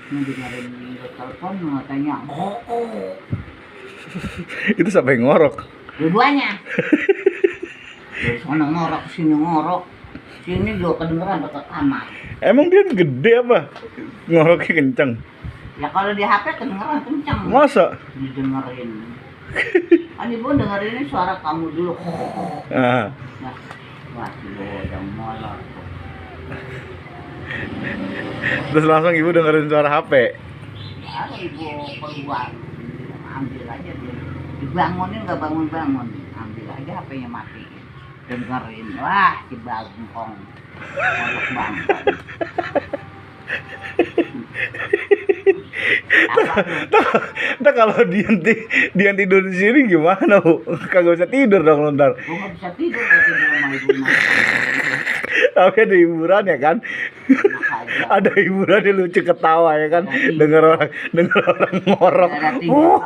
ngedengerin telepon katanya oh. Itu sampai ngorok. Dua-duanya. Dari sana ngorok, sini ngorok. Sini juga kedengeran dekat kamar. Emang dia gede apa? Ngoroknya kenceng. Ya kalau di HP kedengeran kencang. Masa? Didengerin. Kan ibu dengerin suara kamu dulu. Ah. Nah, wah, udah molor. Terus langsung ibu dengerin suara HP. Baru ibu keluar, ambil aja dia. Dibangunin nggak bangun-bangun, ambil aja HP-nya matiin. Dengerin, wah si Bagong, ngorok banget. Ntar kalau dia tidur di sini gimana, Bu? Kagak bisa tidur dong ntar. Gue nggak bisa tidur kalau tidur sama ibu mah. Tapi ada hiburan ya kan? Ada hiburan dia lucu ketawa ya kan? Dengar orang ngorok. Ada tinggal